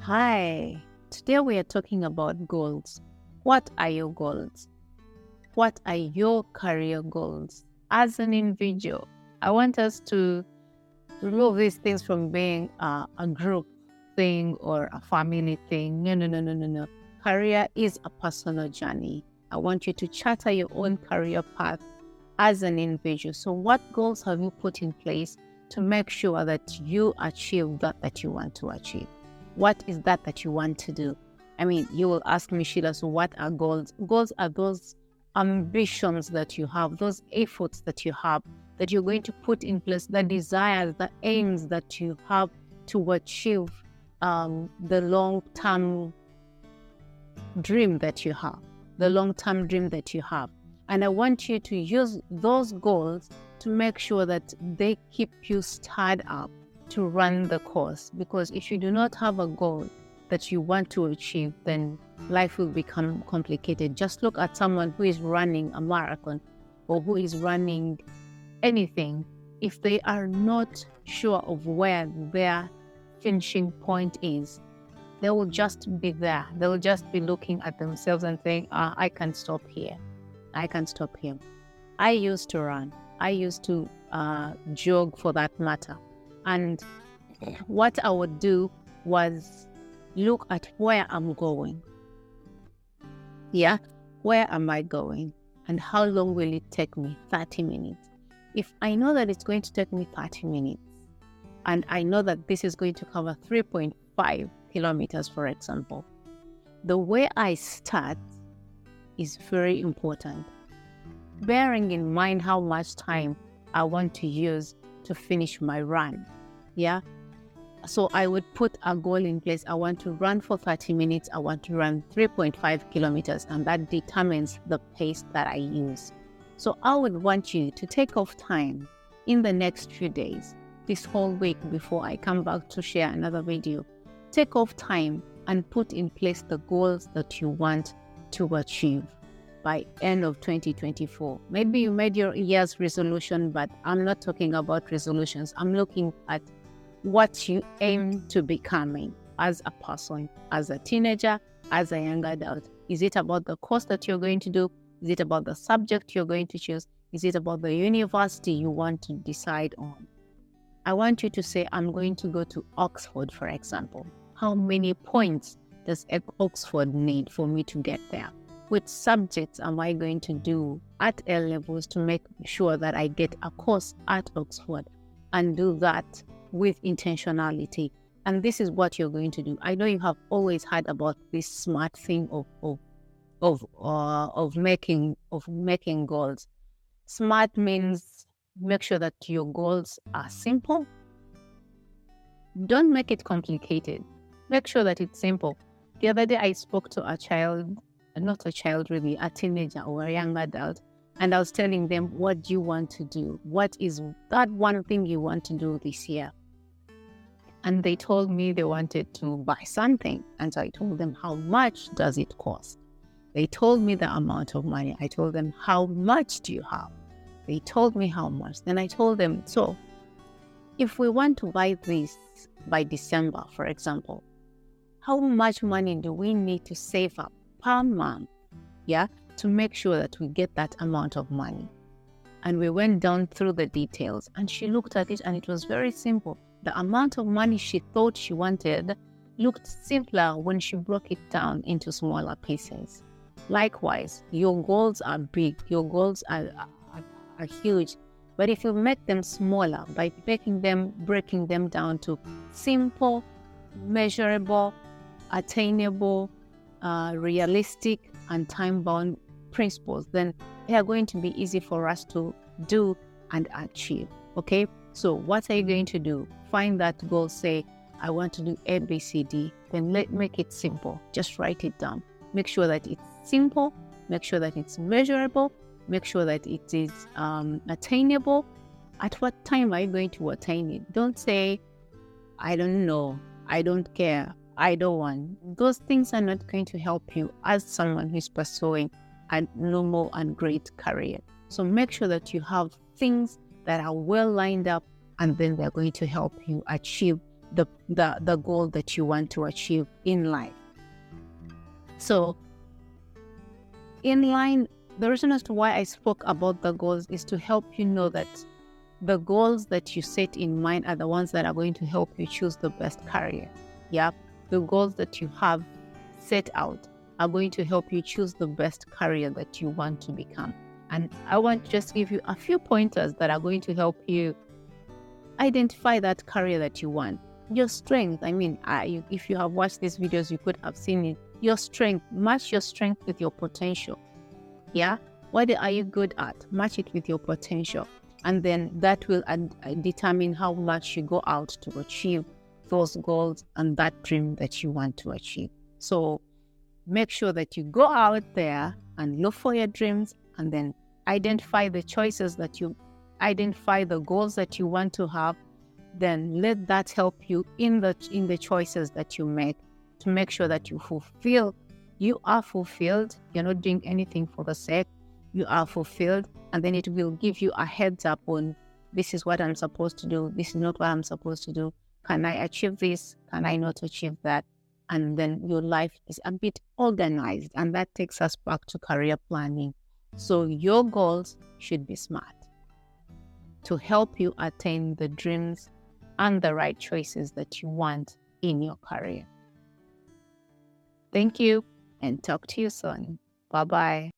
Hi, today we are talking about goals. What are your goals? What are your career goals? As an individual, I want us to remove these things from being a group thing or a family thing. No, no, no, no, no, no. Career is a personal journey. I want you to charter your own career path as an individual. So, what goals have you put in place to make sure that you achieve that you want to achieve? What is that you want to do? I mean, you will ask me, Sheila, so what are goals? Goals are those ambitions that you have, those efforts that you have, that you're going to put in place, the desires, the aims that you have to achieve the long-term dream that you have, the long-term dream that you have. And I want you to use those goals to make sure that they keep you stirred up to run the course. Because if you do not have a goal that you want to achieve, then life will become complicated. Just look at someone who is running a marathon or who is running anything. If they are not sure of where their finishing point is, they will just be there. They will just be looking at themselves and saying, I can stop here. I can stop here. I used to run. I used to jog for that matter. And what I would do was look at where I'm going. Yeah, where am I going? And how long will it take me? 30 minutes. If I know that it's going to take me 30 minutes, and I know that this is going to cover 3.5 kilometers, for example, the way I start is very important. Bearing in mind how much time I want to use to finish my run. Yeah. So I would put a goal in place. I want to run for 30 minutes. I want to run 3.5 kilometers, and that determines the pace that I use. So I would want you to take off time in the next few days, this whole week before I come back to share another video. Take off time and put in place the goals that you want to achieve by end of 2024. Maybe you made your year's resolution, but I'm not talking about resolutions. I'm looking at what you aim to becoming as a person, as a teenager, as a young adult. Is it about the course that you're going to do? Is it about the subject you're going to choose? Is it about the university you want to decide on? I want you to say, I'm going to go to Oxford, for example. How many points does Oxford need for me to get there? Which subjects am I going to do at A levels to make sure that I get a course at Oxford, and do that with intentionality? And this is what you're going to do. I know you have always heard about this SMART thing of making goals. SMART means make sure that your goals are simple. Don't make it complicated. Make sure that it's simple. The other day I spoke to a child, not a child really, a teenager or a young adult, and I was telling them, what do you want to do? What is that one thing you want to do this year? And they told me they wanted to buy something. And so I told them, how much does it cost? They told me the amount of money. I told them, how much do you have? They told me how much. Then I told them, so if we want to buy this by December, for example, how much money do we need to save up per month, to make sure that we get that amount of money? And we went down through the details, and she looked at it, and it was very simple. The amount of money she thought she wanted looked simpler when she broke it down into smaller pieces. Likewise, your goals are big, your goals are huge, but if you make them smaller by breaking them down to simple, measurable, attainable, realistic, and time-bound principles, then they are going to be easy for us to do and achieve. Okay, so what are you going to do? Find that goal, say, I want to do A, B, C, D. Then make it simple. Just write it down. Make sure that it's simple. Make sure that it's measurable. Make sure that it is attainable. At what time are you going to attain it? Don't say, I don't know, I don't care, I don't want. Those things are not going to help you as someone who's pursuing a normal and great career. So make sure that you have things that are well lined up, and then they're going to help you achieve the goal that you want to achieve in life. So in line, the reason as to why I spoke about the goals is to help you know that the goals that you set in mind are the ones that are going to help you choose the best career. Yep. The goals that you have set out are going to help you choose the best career that you want to become. And I want to just give you a few pointers that are going to help you identify that career that you want. Your strength, if you have watched these videos, you could have seen it. Your strength, match your strength with your potential. Yeah? What are you good at? Match it with your potential. And then that will determine how much you go out to achieve those goals and that dream that you want to achieve. So make sure that you go out there and look for your dreams, and then identify the goals that you want to have. Then let that help you in the choices that you make, to make sure that you are fulfilled. You're not doing anything for the sake. You are fulfilled, and then it will give you a heads up on, this is what I'm supposed to do, this is not what I'm supposed to do. Can I achieve this? Can I not achieve that? And then your life is a bit organized, and that takes us back to career planning. So your goals should be smart to help you attain the dreams and the right choices that you want in your career. Thank you, and talk to you soon. Bye-bye.